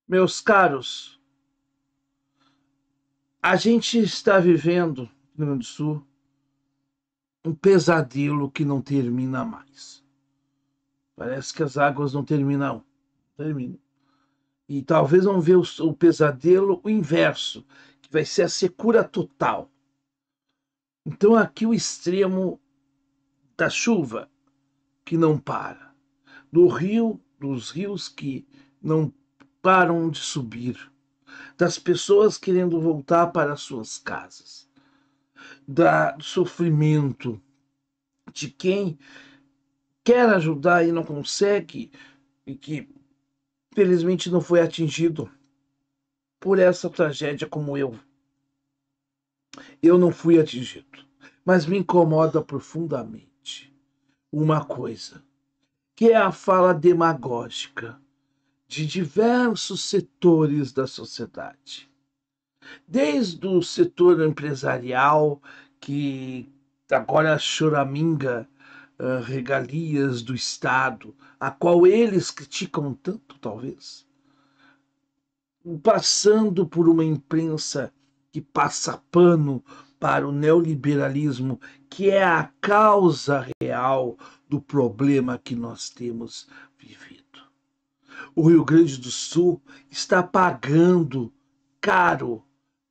Meus caros, a gente está vivendo no Rio Grande do Sul um pesadelo que não termina mais. Parece que as águas não terminam. Terminam. E talvez vamos ver o pesadelo o inverso, que vai ser a secura total. Então aqui o extremo da chuva que não para, dos rios que não param de subir, das pessoas querendo voltar para suas casas, do sofrimento de quem quer ajudar e não consegue, e que felizmente não foi atingido por essa tragédia como eu. Eu não fui atingido, mas me incomoda profundamente uma coisa, que é a fala demagógica de diversos setores da sociedade. Desde o setor empresarial, que agora choraminga regalias do Estado, a qual eles criticam tanto, talvez, passando por uma imprensa que passa pano para o neoliberalismo, que é a causa real do problema que nós temos vivido. O Rio Grande do Sul está pagando caro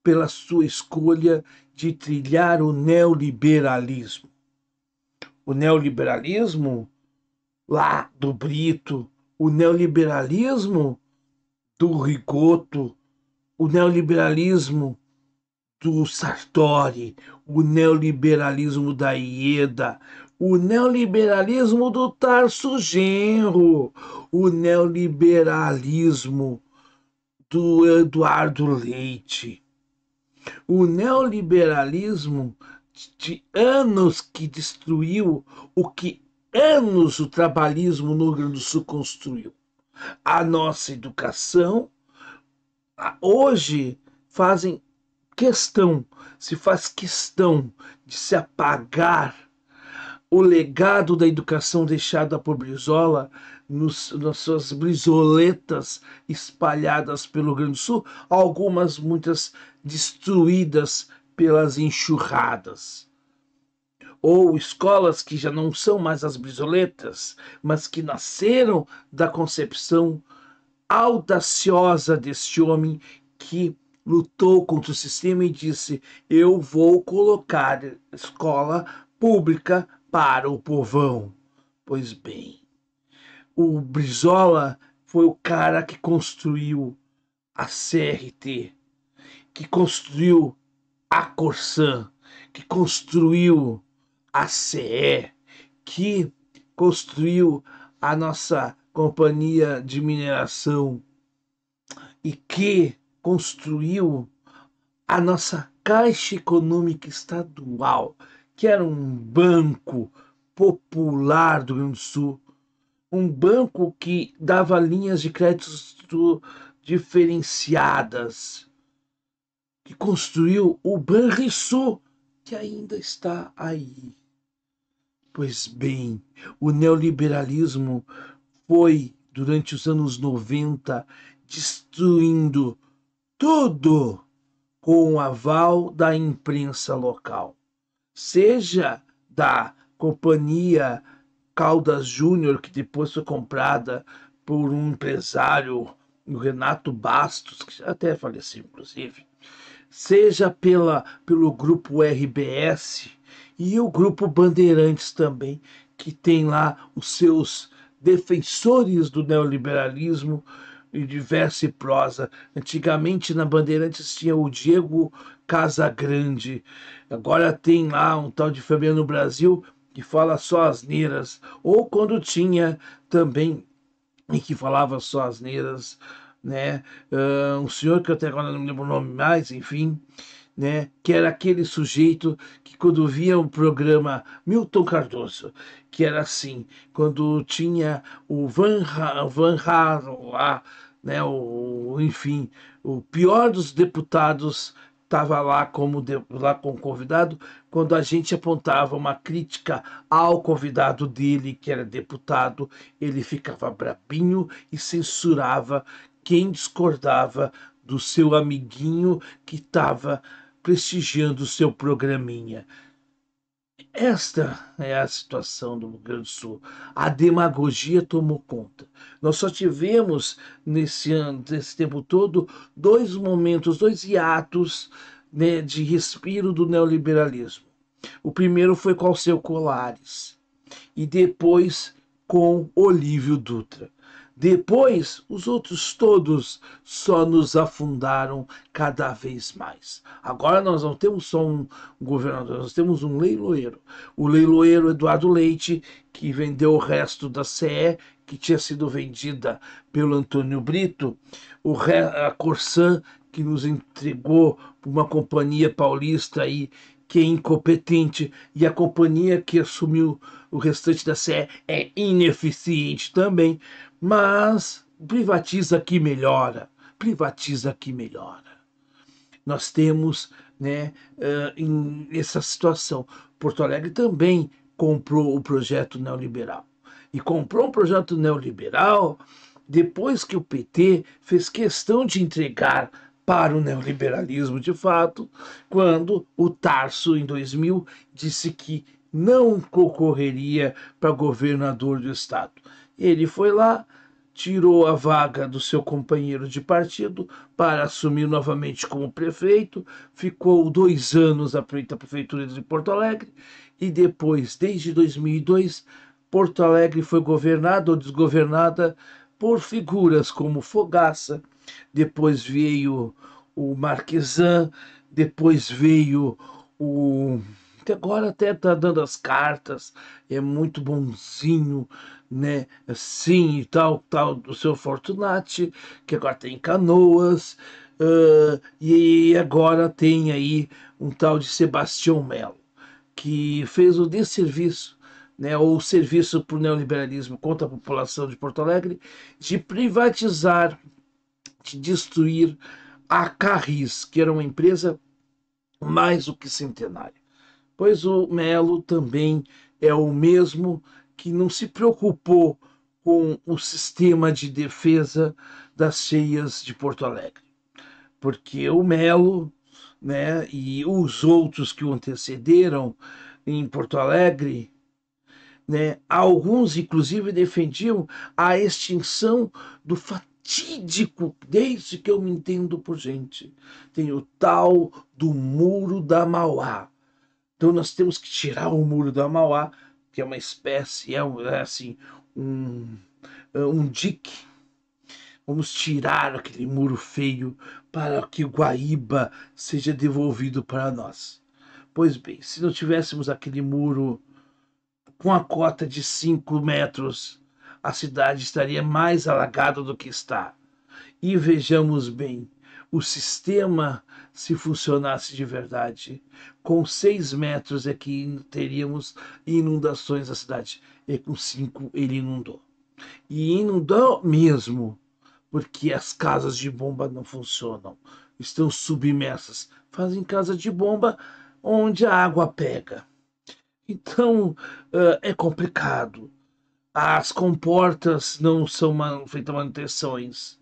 pela sua escolha de trilhar o neoliberalismo. O neoliberalismo lá do Brito, o neoliberalismo do Rigoto, o neoliberalismo do Sartori, o neoliberalismo da Ieda, o neoliberalismo do Tarso Genro, o neoliberalismo do Eduardo Leite, o neoliberalismo de anos que destruiu o que anos o trabalhismo no Rio Grande do Sul construiu. A nossa educação, hoje se faz questão de se apagar o legado da educação deixada por Brizola nas suas brisoletas espalhadas pelo Rio Grande do Sul, algumas, muitas destruídas pelas enxurradas. Ou escolas que já não são mais as brisoletas, mas que nasceram da concepção audaciosa deste homem que lutou contra o sistema e disse: eu vou colocar escola pública para o povão. Pois bem, o Brizola foi o cara que construiu a CRT, que construiu a Corsan, que construiu a CE, que construiu a nossa companhia de mineração e que construiu a nossa Caixa Econômica Estadual, que era um banco popular do Rio Grande do Sul, um banco que dava linhas de crédito diferenciadas, que construiu o Banrisul, que ainda está aí. Pois bem, o neoliberalismo foi, durante os anos 90, destruindo tudo com o aval da imprensa local, seja da companhia Caldas Júnior, que depois foi comprada por um empresário, o Renato Bastos, que até faleceu, inclusive, seja pelo grupo RBS e o grupo Bandeirantes também, que tem lá os seus defensores do neoliberalismo e de verso e prosa. Antigamente na Bandeirantes tinha o Diego Casagrande, agora tem lá um tal de Fabiano Brasil que fala só asneiras, ou quando tinha também e que falava só asneiras, né? Um senhor que eu até agora não me lembro o nome mais, enfim, né? Que era aquele sujeito que quando via o programa Milton Cardoso, que era assim, quando tinha o Van Haar lá, né? Enfim, o pior dos deputados estava lá como convidado, quando a gente apontava uma crítica ao convidado dele, que era deputado, ele ficava brabinho e censurava quem discordava do seu amiguinho que estava prestigiando o seu programinha. Esta é a situação do Rio Grande do Sul. A demagogia tomou conta. Nós só tivemos, nesse tempo todo, dois momentos, dois hiatos, né, de respiro do neoliberalismo. O primeiro foi com Alceu Colares e depois com Olívio Dutra. Depois, os outros todos só nos afundaram cada vez mais. Agora nós não temos só um governador, nós temos um leiloeiro. O leiloeiro Eduardo Leite, que vendeu o resto da CE, que tinha sido vendida pelo Antônio Brito, a Corsan, que nos entregou uma companhia paulista aí, que é incompetente, e a companhia que assumiu o restante da CE é ineficiente também, mas privatiza que melhora, privatiza que melhora. Nós temos, né, essa situação. Porto Alegre também comprou o projeto neoliberal. E comprou um projeto neoliberal depois que o PT fez questão de entregar para o neoliberalismo de fato, quando o Tarso, em 2000, disse que não concorreria para governador do estado. Ele foi lá, tirou a vaga do seu companheiro de partido para assumir novamente como prefeito, ficou 2 anos à frente da prefeitura de Porto Alegre e depois, desde 2002, Porto Alegre foi governada ou desgovernada por figuras como Fogaça, depois veio o Marquesan, depois veio o que agora até está dando as cartas, é muito bonzinho, né? Assim e tal do seu Fortunati, que agora tem Canoas, e agora tem aí um tal de Sebastião Melo, que fez o desserviço, né, ou o serviço para o neoliberalismo contra a população de Porto Alegre, de privatizar, de destruir a Carris, que era uma empresa mais do que centenária. Pois o Melo também é o mesmo que não se preocupou com o sistema de defesa das cheias de Porto Alegre. Porque o Melo, né, e os outros que o antecederam em Porto Alegre, né, alguns inclusive defendiam a extinção do fatídico, desde que eu me entendo por gente, tem o tal do Muro da Mauá. Então nós temos que tirar o Muro da Mauá, que é uma espécie, é assim, um dique. Vamos tirar aquele muro feio para que o Guaíba seja devolvido para nós. Pois bem, se não tivéssemos aquele muro com a cota de 5 metros, a cidade estaria mais alagada do que está. E vejamos bem, o sistema, se funcionasse de verdade, com 6 metros é que teríamos inundações na cidade, e com 5 ele inundou. E inundou mesmo, porque as casas de bomba não funcionam, estão submersas. Fazem casa de bomba onde a água pega. Então é complicado. As comportas não são feitas manutenções.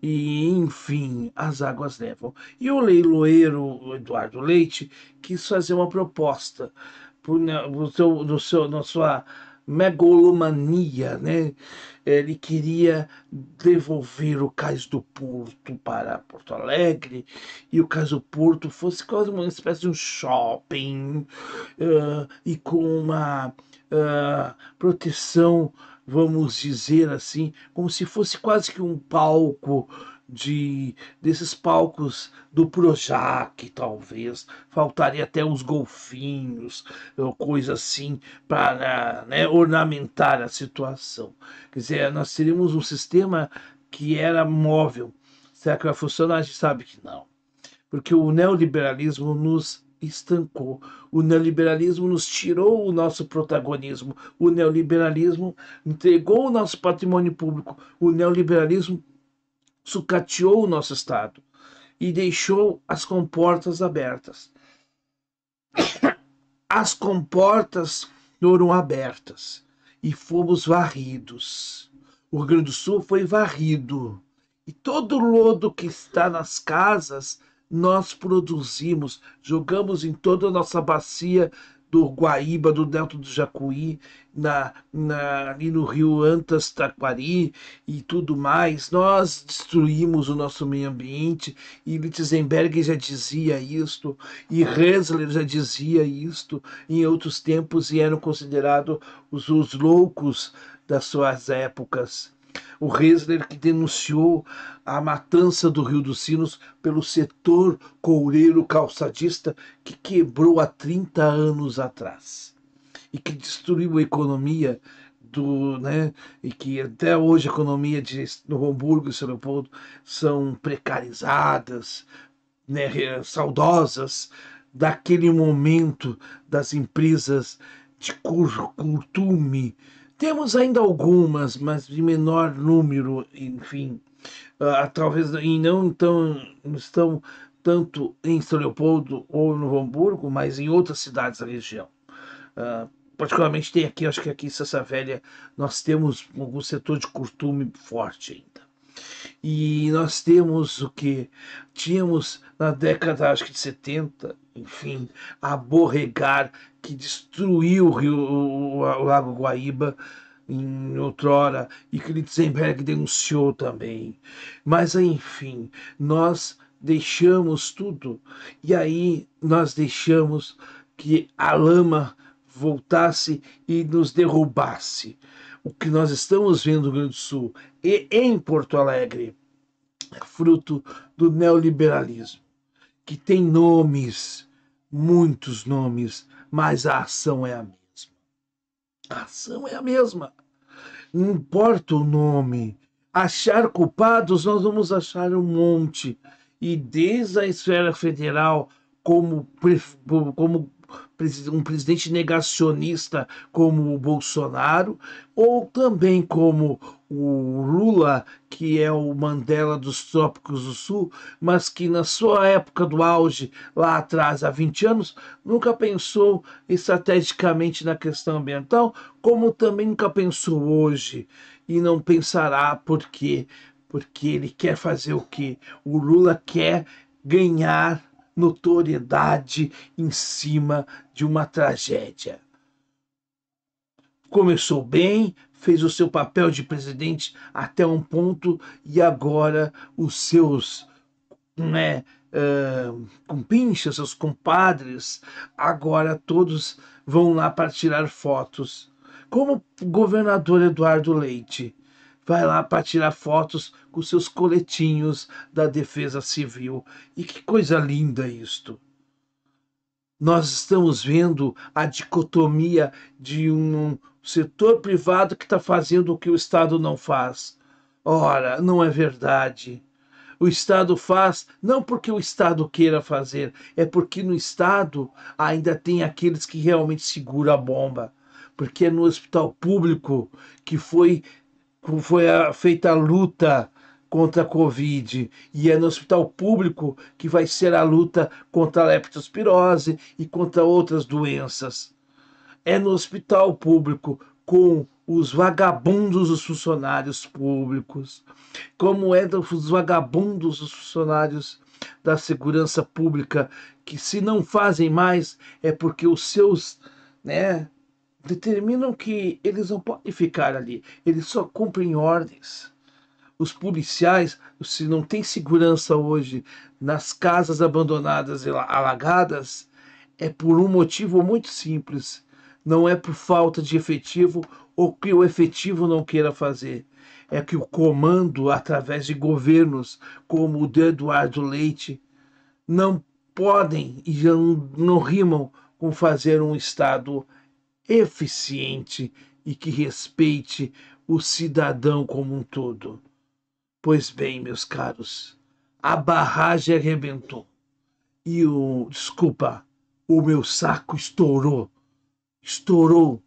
E, enfim, as águas levam. E o leiloeiro Eduardo Leite quis fazer uma proposta na sua megalomania, né? Ele queria devolver o Cais do Porto para Porto Alegre e o Cais do Porto fosse quase uma espécie de um shopping e com uma proteção, vamos dizer assim, como se fosse quase que um palco desses palcos do Projac, talvez. Faltaria até uns golfinhos, coisa assim, para, né, ornamentar a situação. Quer dizer, nós teríamos um sistema que era móvel. Será que vai funcionar? A gente sabe que não. Porque o neoliberalismo nos estancou. O neoliberalismo nos tirou o nosso protagonismo. O neoliberalismo entregou o nosso patrimônio público. O neoliberalismo sucateou o nosso Estado. e deixou as comportas abertas. As comportas foram abertas e fomos varridos. O Rio Grande do Sul foi varrido. E todo o lodo que está nas casas, nós produzimos, jogamos em toda a nossa bacia do Guaíba, do Delta do Jacuí, ali no rio Antas, Taquari e tudo mais. Nós destruímos o nosso meio ambiente, e Lichtenberg já dizia isto, e Hessler já dizia isto em outros tempos, e eram considerados os loucos das suas épocas. O Hessler, que denunciou a matança do Rio dos Sinos pelo setor coureiro calçadista que quebrou há 30 anos atrás e que destruiu a economia e que até hoje a economia de Novo Hamburgo e São Leopoldo são precarizadas, né, saudosas daquele momento das empresas de curtume. Temos ainda algumas, mas de menor número, enfim. Talvez e não estão tanto em São Leopoldo ou no Hamburgo, mas em outras cidades da região. Particularmente tem aqui, acho que aqui em Sassa Velha, nós temos algum setor de curtume forte ainda. E nós temos o que? Tínhamos na década, acho que de 70, enfim, a Borregar, que destruiu o Lago Guaíba em outrora, e que Lichtenberg denunciou também. Mas, enfim, nós deixamos tudo, e aí nós deixamos que a lama voltasse e nos derrubasse. O que nós estamos vendo no Rio Grande do Sul e em Porto Alegre é fruto do neoliberalismo, que tem nomes, muitos nomes, mas a ação é a mesma. A ação é a mesma. Não importa o nome. Achar culpados, nós vamos achar um monte. E desde a esfera federal, como um presidente negacionista como o Bolsonaro, ou também como o Lula, que é o Mandela dos Trópicos do Sul, mas que na sua época do auge, lá atrás, há 20 anos, nunca pensou estrategicamente na questão ambiental, como também nunca pensou hoje, e não pensará por quê? Porque ele quer fazer o quê? O Lula quer ganhar notoriedade em cima de uma tragédia. Começou bem, fez o seu papel de presidente até um ponto, e agora os seus compinchas, seus compadres, agora todos vão lá para tirar fotos. Como o governador Eduardo Leite vai lá para tirar fotos com seus coletinhos da Defesa Civil. E que coisa linda isto! Nós estamos vendo a dicotomia de um setor privado que está fazendo o que o Estado não faz. Ora, não é verdade. O Estado faz não porque o Estado queira fazer, é porque no Estado ainda tem aqueles que realmente seguram a bomba. Porque é no hospital público que foi feita a luta contra a Covid, e é no hospital público que vai ser a luta contra a leptospirose e contra outras doenças. É no hospital público, com os vagabundos dos funcionários públicos, como é dos vagabundos dos funcionários da segurança pública, que se não fazem mais é porque os seus, determinam que eles não podem ficar ali, eles só cumprem ordens. Os policiais, se não tem segurança hoje nas casas abandonadas e alagadas, é por um motivo muito simples. Não é por falta de efetivo ou que o efetivo não queira fazer. É que o comando, através de governos como o de Eduardo Leite, não podem e já não rimam com fazer um Estado eficiente e que respeite o cidadão como um todo. Pois bem, meus caros, a barragem arrebentou e o meu saco estourou. Estourou,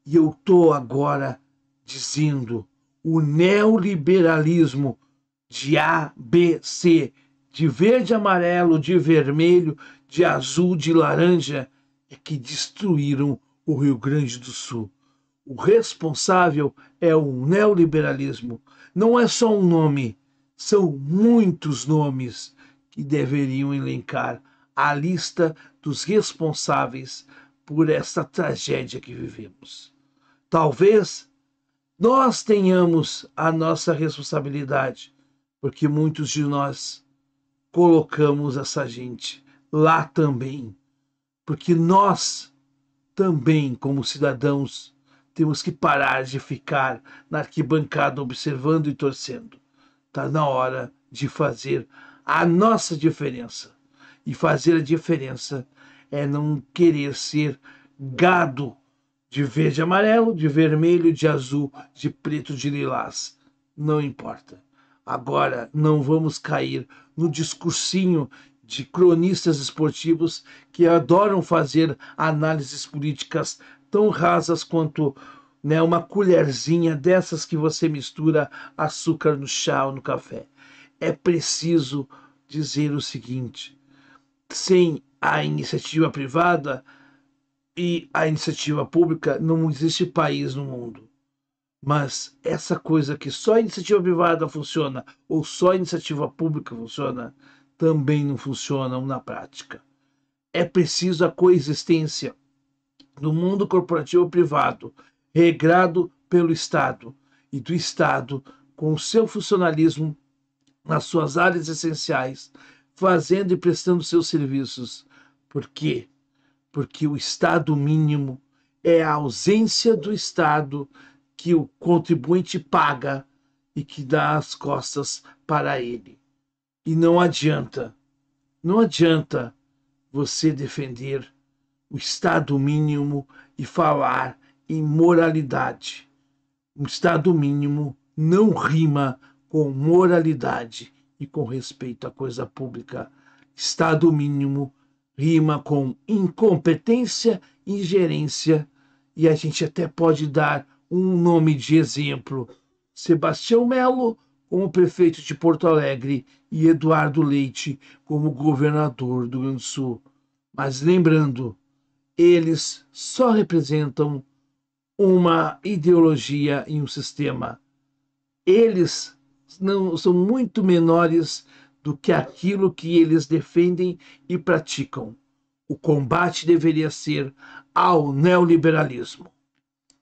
e eu estou agora dizendo: o neoliberalismo de A, B, C de verde, amarelo, de vermelho, de azul, de laranja, é que destruíram o Rio Grande do Sul. O responsável é o neoliberalismo. Não é só um nome, são muitos nomes que deveriam elencar a lista dos responsáveis por essa tragédia que vivemos. Talvez nós tenhamos a nossa responsabilidade, porque muitos de nós colocamos essa gente lá também, porque nós também, como cidadãos, temos que parar de ficar na arquibancada observando e torcendo. Está na hora de fazer a nossa diferença. E fazer a diferença é não querer ser gado de verde e amarelo, de vermelho, de azul, de preto, de lilás. Não importa. Agora não vamos cair no discursinho de cronistas esportivos que adoram fazer análises políticas tão rasas quanto, né, uma colherzinha dessas que você mistura açúcar no chá ou no café. É preciso dizer o seguinte: sem a iniciativa privada e a iniciativa pública não existe país no mundo. Mas essa coisa que só a iniciativa privada funciona ou só a iniciativa pública funciona, também não funcionam na prática. É preciso a coexistência do mundo corporativo privado, regrado pelo Estado, e do Estado com o seu funcionalismo nas suas áreas essenciais, fazendo e prestando seus serviços. Por quê? Porque o Estado mínimo é a ausência do Estado que o contribuinte paga e que dá as costas para ele. E não adianta você defender o Estado mínimo e falar em moralidade. O Estado mínimo não rima com moralidade e com respeito à coisa pública. Estado mínimo rima com incompetência e ingerência, e a gente até pode dar um nome de exemplo: Sebastião Melo como prefeito de Porto Alegre e Eduardo Leite como governador do Rio Grande do Sul. Mas lembrando, eles só representam uma ideologia e um sistema. Eles não são muito menores do que aquilo que eles defendem e praticam. O combate deveria ser ao neoliberalismo.